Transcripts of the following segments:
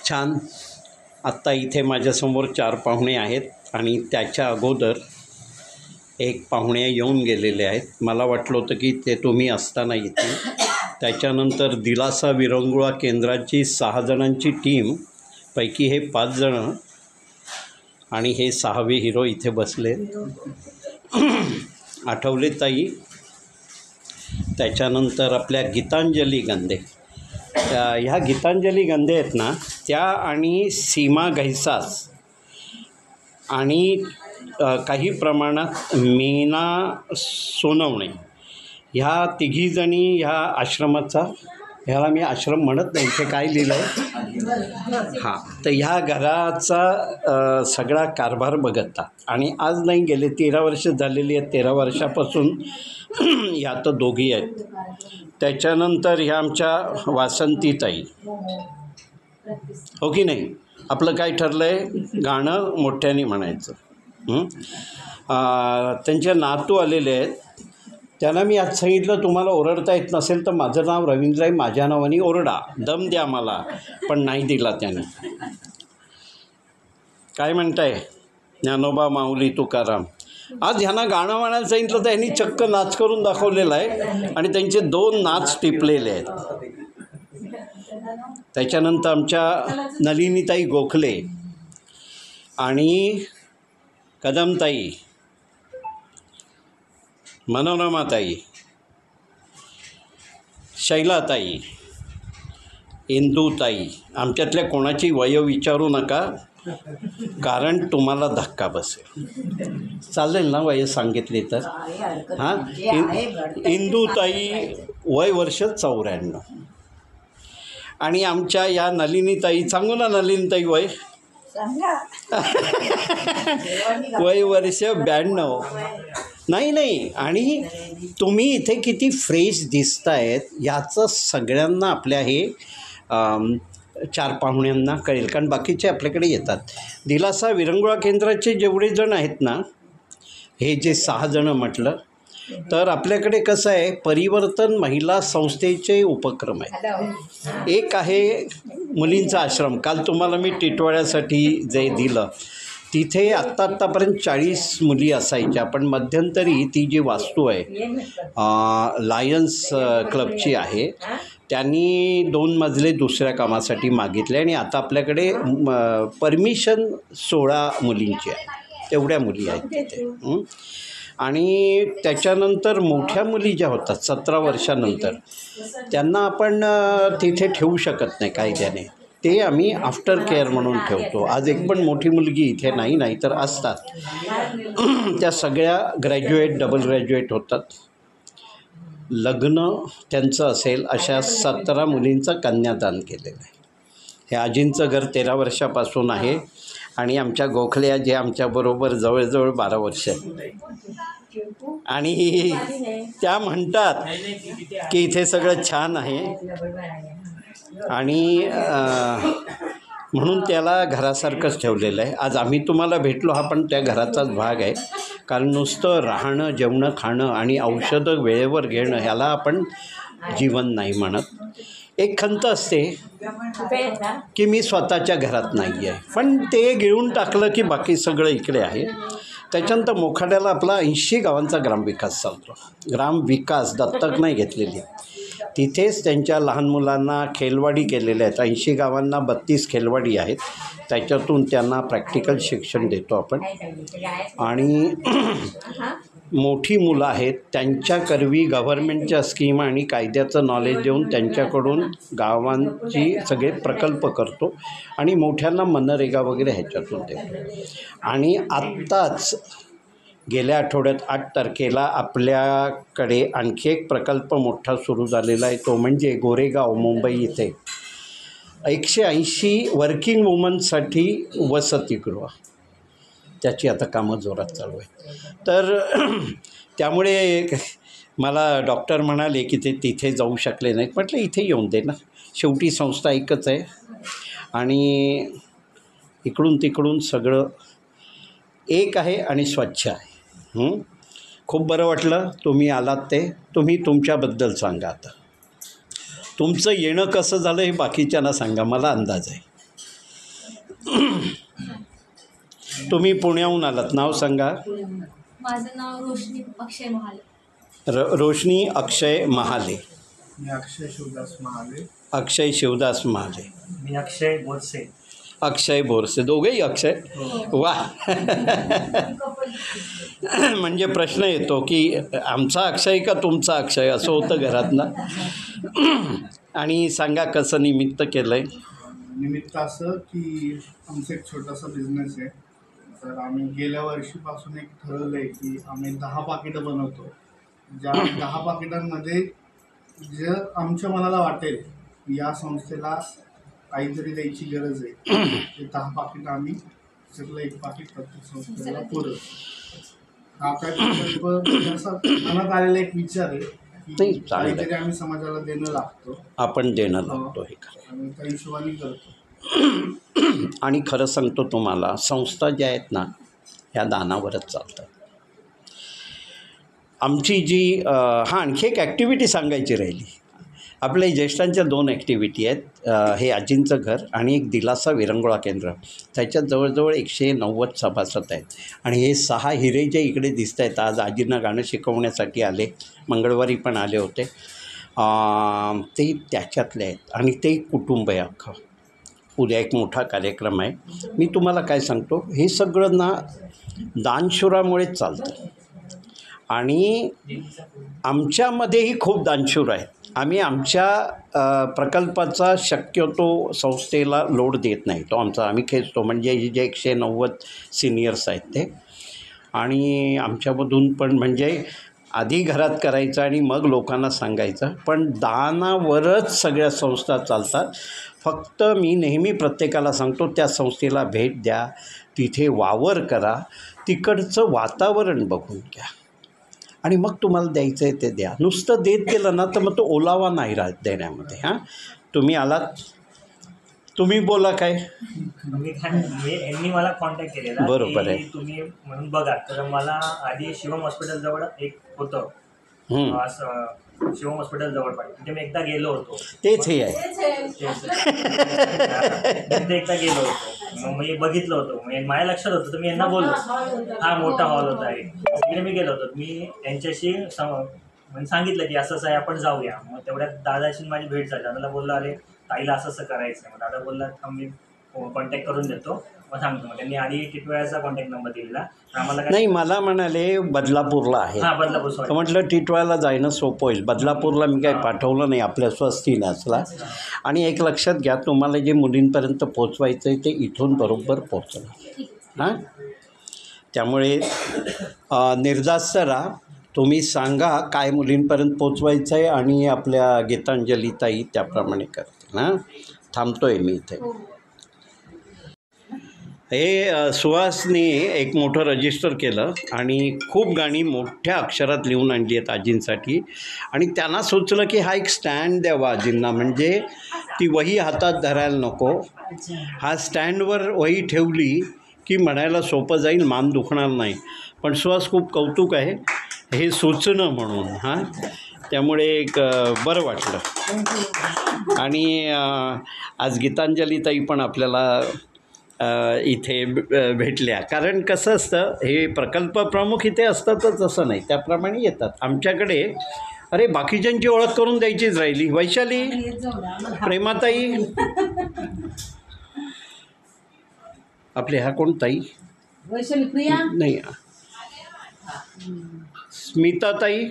छान. आत्ता इथे माझ्यासमोर 4 पाहुणे आहेत आणि त्याच्या अगोदर एक पाहुणे येऊन गेलेले आहेत. मला वाटलं होतं की ते तुम्ही असताना येतील. त्याच्यानंतर दिलासा विरंगुळा केंद्राची 6 जणांची टीम पैकी हे 5 जणं आणि हे 6वे हिरो इथे बसले. आठवले ताई, त्याच्यानंतर आपल्या गीतांजली गंदे. ह्या गीतांजली गंदे आहेत ना, त्या आणि सीमा घैसास आणि काही प्रमाणात मीना सोनवणे, ह्या तिघीजणी ह्या आश्रमाचा, ह्याला मी आश्रम म्हणत नाही, इथे काय लिहिलं आहे हां, तर ह्या घराचा सगळा कारभार बघतात. आणि आज नाही, गेले 13 वर्ष झालेली आहेत. 13 वर्षापासून ह्या तर दोघी आहेत. त्याच्यानंतर ह्या आमच्या वासंतीताई, हो की नाही. आपलं काय ठरलं आहे, गाणं मोठ्याने म्हणायचं. त्यांचे नातू आलेले आहेत. त्यांना मी आज सांगितलं, तुम्हाला ओरडता येत नसेल तर माझं नाव रवींद्र आहे, माझ्या नावाने ओरडा, दम द्या मला. पण नाही दिला त्याने. काय म्हणताय ज्ञानोबा माऊली तुकाराम. आज ह्यांना गाणं म्हणायला सांगितलं तर ह्यांनी चक्क नाच करून दाखवलेला आहे आणि त्यांचे 2 नाच टिपलेले आहेत. त्याच्यानंतर आमच्या नलिनीताई गोखले आणि कदमताई, मनोरमाताई, शैलाताई, इंदूताई. आमच्यातल्या कोणाची वय विचारू नका, कारण तुम्हाला धक्का बसेल. चालेल ना वय सांगितली तर? हां, इंदूताई वय वर्ष 94 आणि आमच्या या नलिनीताई, सांगू ना नलिनीताई वय? वय वर्ष 92. नाही, आणि तुम्ही इथे किती फ्रेश दिसतायत याचं सगळ्यांना आपल्या हे 4 पाहुण्यांना कळेल, कारण बाकीचे आपल्याकडे येतात. दिलासा विरंगुळा केंद्राचे जेवढे जण आहेत ना, हे जे 6 जणं म्हटलं, तर आपल्याकडे कसं आहे, परिवर्तन महिला संस्थेचे उपक्रम आहेत. एक आहे मुलींचा आश्रम. काल तुम्हाला मी टिटवाळ्यासाठी जे दिलं, तिथे आत्तापर्यंत 40 मुली असायच्या, पण मध्यंतरी ती जी वास्तू आहे लायन्स क्लबची आहे, त्यांनी 2 मजले दुसऱ्या कामासाठी मागितले आणि आता आपल्याकडे परमिशन 16 मुलींची आहे. तेवढ्या मुली आहेत तिथे. आणि त्याच्यानंतर मोठ्या मुली ज्या होतात 17 वर्षानंतर, त्यांना आपण तिथे ठेवू शकत नाही कायद्याने. ते आम्ही आफ्टर केअर म्हणून ठेवतो. आज एक पण मोठी मुलगी इथे नाही तर असतात. त्या सगळ्या ग्रॅज्युएट, डबल ग्रॅज्युएट होतात. लग्न त्यांचं असेल अशा 17 मुलींचं कन्यादान केलेलं आहे. हे आजींचं घर 13 वर्षापासून आहे आणि आमच्या गोखल्या जे आमच्याबरोबर जवळजवळ 12 वर्ष आणि त्या म्हणतात की इथे सगळं छान आहे आणि म्हणून त्याला घरासारखंच ठेवलेलं आहे. आज आम्ही तुम्हाला भेटलो हा पण त्या घराचाच भाग आहे, कारण नुसतं राहणं, जेवणं, खाणं आणि औषधं वेळेवर घेणं ह्याला आपण जीवन नाही म्हणत. एक खंत असते की मी स्वतःच्या घरात नाही आहे, पण ते गिळून टाकलं की बाकी सगळं इकडे आहे. त्याच्यानंतर मोखाड्याला आपला 80 गावांचा ग्रामविकास चालतो. ग्रामविकास दत्तक नाही घेतलेली. तिथेच त्यांच्या लहान मुलांना खेलवाडी केलेल्या आहेत. 80 गावांना 32 खेलवाडी आहेत. त्याच्यातून त्यांना प्रॅक्टिकल शिक्षण देतो आपण. आणि मोठी मुलं आहेत त्यांच्याकरवी गव्हर्मेंटच्या स्कीम आणि कायद्याचं नॉलेज देऊन त्यांच्याकडून गावांची सगळे प्रकल्प करतो आणि मोठ्यांना मनरेगा वगैरे ह्याच्यातून देतो. आणि आत्ताच गेल्या आठवड्यात 8 तारखेला आपल्याकडे आणखी एक प्रकल्प मोठा सुरू झालेला आहे. तो म्हणजे गोरेगाव, मुंबई इथे 180 वर्किंग वुमनसाठी वसतिगृह, त्याची आता कामं जोरात चालू आहेत. तर त्यामुळे मला डॉक्टर म्हणाले की ते तिथे जाऊ शकले नाहीत. म्हटलं इथे येऊन दे ना, शेवटी संस्था एकच आहे आणि इकडून तिकडून सगळं एक आहे आणि स्वच्छ आहे. खूप बरं वाटलं तुम्ही आलात. ते तुम्ही तुमच्याबद्दल सांगा. आता तुमचं येणं कसं झालं हे बाकीच्यांना सांगा, मला अंदाज आहे. तुम्ही पुण्याहून आलात, नाव सांगा. माझं नाव रोशनी अक्षय महाले. रोशनी अक्षय महाले. मी अक्षय शिवदास महाले. अक्षय शिवदास महाले. मी अक्षय बोरसे. अक्षय बोरसे, दोघेही अक्षय. वा. म्हणजे प्रश्न येतो की आमचा अक्षय का तुमचा अक्षय, असं होतं घरात ना. आणि सांगा कसं निमित्त केलं आहे. निमित्त असं की आमचं एक छोटासा बिझनेस आहे. तर आम्ही गेल्या वर्षीपासून एक ठरवलं आहे की आम्ही 10 पाकिटं बनवतो. ज्या 10 पाकिटांमध्ये जे आमच्या मनाला वाटेल या संस्थेला काहीतरी द्यायची गरज आहे, ते 10 पाकिटं आम्ही त्यातलं एक पाकिट प्रत्येक संस्थेला पुरवतो. हा काय प्रकल्प असा मनात आलेला एक विचार आहे की काहीतरी आम्ही समाजाला देणं लागतो, आपण देणं लागतो हे आणि त्या हिशोबाने करतो. आणि खरं सांगतो तुम्हाला, संस्था ज्या आहेत ना ह्या दानावरच चालतात. आमची जी आणखी एक ॲक्टिव्हिटी सांगायची राहिली. आपल्या ज्येष्ठांच्या 2 ॲक्टिव्हिटी आहेत. हे आजींचं घर आणि एक दिलासा विरंगुळा केंद्र. त्याच्यात जवळजवळ 190 सभासद आहेत. आणि हे 6 हिरे जे इकडे दिसत आहेत, आज आजींना गाणं शिकवण्यासाठी आले, मंगळवारी पण आले होते, ते त्याच्यातले आहेत. आणि ते कुटुंब आहे अख्खं. उद्या एक मोठा कार्यक्रम आहे. मी तुम्हाला काय सांगतो, हे सगळं ना दानशूरामुळेच चालतं. आणि आमच्यामध्येही खूप दानशूर आहेत. आम्ही आमच्या प्रकल्पाचा शक्यतो संस्थेला लोड देत नाही. तो आम्ही खेचतो. म्हणजे जे 190 सिनियर्स आहेत ते. आणि आमच्यामधून पण म्हणजे आधी घरात करायचं आणि मग लोकांना सांगायचं. पण दानावरच सगळ्या संस्था चालतात. फक्त मी नेहमी प्रत्येकाला सांगतो, त्या संस्थेला भेट द्या, तिथे वावर करा, तिकडचं वातावरण बघून घ्या आणि मग तुम्हाला द्यायचं आहे ते द्या. नुसतं देत गेलं ना तर मग तो ओलावा नाही राहत देण्यामध्ये. हां, तुम्ही आलात, तुम्ही बोला काय. यांनी मला कॉन्टॅक्ट केलेला. बरोबर आहे. तुम्ही म्हणून बघा. तर मला आधी शिवम हॉस्पिटल जवळ एक होतं, असं शिवम हॉस्पिटल जवळ पाहिजे, तिथे मी एकदा गेलो होतो. तेच हे आहे. तिथे एकदा गेलो होतो, मग मी बघितलं होतं, माझ्या लक्षात होतं. तर मी यांना बोललो, हा मोठा हॉल होता आहे तिकडे. मी गेलो होतो, मी त्यांच्याशी म्हणजे सांगितलं की असं आहे, आपण जाऊया. मग तेवढ्यात दादाशी माझी भेट झाली. दादाला बोललो, अरे ताईला असं करायचं आहे. मग दादा बोलला, मी कॉन्टॅक्ट करून देतो, मग सांगतो. मग त्यांनी आधी टिटवाळ्याचा कॉन्टॅक्ट नंबर दिलेला. आम्हाला नाही, मला म्हणाले बदलापूरला आहे. हां, बदलापूर. म्हटलं टिटवाळ्याला जाणं सोपं होईल. बदलापूरला मी काही पाठवलं नाही आपल्या स्वस्तिनासला. आणि एक लक्षात घ्या, तुम्हाला जे मुलींपर्यंत पोचवायचं आहे ते इथून बरोबर पोचणार. हां, त्यामुळे निर्धास्त राहा. तुम्ही सांगा काय मुलींपर्यंत पोचवायचं आहे आणि आपल्या गीतांजलीताई त्याप्रमाणे करते. हां, थांबतो आहे मी इथे. हे सुहासने एक मोठं रजिस्टर केलं आणि खूप गाणी मोठ्या अक्षरात लिहून आणली आहेत आजींसाठी. आणि त्यांना सुचलं की हा एक स्टँड द्यावा आजींना, म्हणजे ती वही हातात धरायला नको. हा स्टँडवर वही ठेवली की म्हणायला सोपं जाईल, मान दुखणार नाही. पण सुहास, खूप कौतुक आहे हे सुचणं म्हणून. हां, त्यामुळे एक बरं वाटलं. आणि आज गीतांजलीताई पण आपल्याला इथे भेटल्या. कारण कसं असतं, हे प्रकल्प प्रमुख इथे असतातच असं नाही, त्याप्रमाणे येतात आमच्याकडे. अरे, बाकीच्यांची ओळख करून द्यायचीच राहिली. वैशाली, प्रेमाताई, आपले ह्या कोण ताई, वैशाली, प्रिया नाही, स्मिताताई,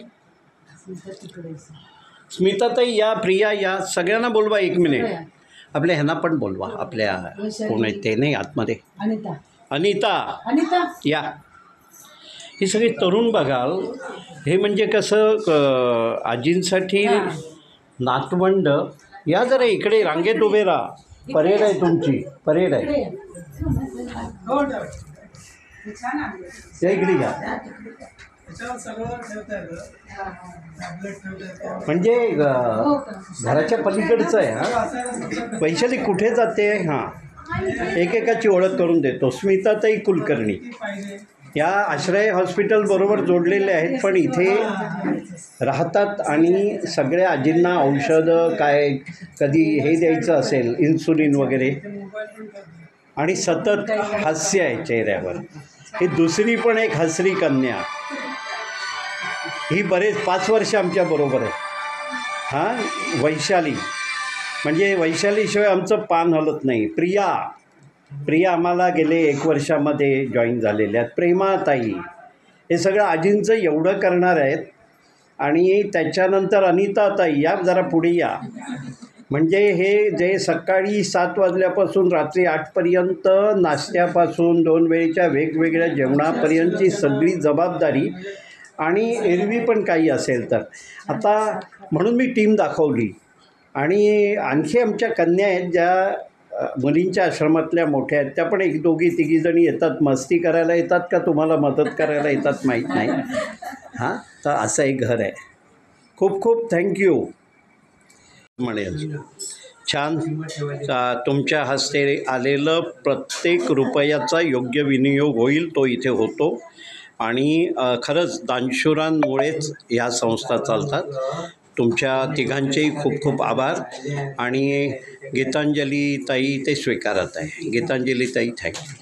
स्मिताताई या, प्रिया या, सगळ्यांना बोलवा. 1 मिनिट. आपल्या ह्यांना पण बोलवा, आपल्या कोण आहेत ते नाही आतमध्ये. अनिता या. ही सगळी तरुण बघाल. हे म्हणजे कसं, आजींसाठी नातवंड. या जरा इकडे रांगेत उभे राहा. परेड आहे तुमची, परेड आहे. त्या इकडे घ्या. म्हणजे घराच्या पलीकडचं आहे. हां, वैशाली कुठे जाते. हां, एकेकाची ओळख करून देतो. स्मिताताई कुलकर्णी या आश्रय हॉस्पिटल बरोबर जोडलेले आहेत, पण इथे राहतात आणि सगळ्या आजींना औषधं काय, कधी हे द्यायचं असेल इन्सुलिन वगैरे, आणि सतत हास्य आहे चेहऱ्यावर. ही दुसरी पण एक हसरी कन्या, ही बरेच 5 वर्ष आमच्याबरोबर आहे. हां, वैशाली, म्हणजे वैशालीशिवाय आमचं पान हलत नाही. प्रिया आम्हाला गेले 1 वर्षामध्ये जॉईन झालेल्या आहेत. प्रेमाताई, हे सगळं आजींचं एवढं करणार आहेत. आणि त्याच्यानंतर अनिताताई, या जरा पुढे या. म्हणजे हे जे सकाळी 7 वाजल्यापासून रात्री 8पर्यंत नाश्त्यापासून 2 वेळेच्या वेगवेगळ्या जेवणापर्यंतची सगळी जबाबदारी, आणि एरवी पण काही असेल तर. आता म्हणून मी टीम दाखवली. आणि आणखी आमच्या कन्या आहेत ज्या मुलींच्या आश्रमातल्या मोठ्या आहेत, त्या पण 1 2 3 जणी येतात. मस्ती करायला येतात का तुम्हाला मदत करायला येतात माहीत नाही. हां, तर असं एक घर आहे. खूप खूप थँक्यू म्हणेल. छान. तुमच्या हस्ते आलेलं प्रत्येक रुपयाचा योग्य विनियोग होईल, तो इथे होतो. आणि खरंच दानशूरांमुळेच ह्या संस्था चालतात. तुमच्या तिघांचेही खूप खूप आभार. आणि गीतांजली ताई ते स्वीकारत आहे. गीतांजली ताई, थँक्यू.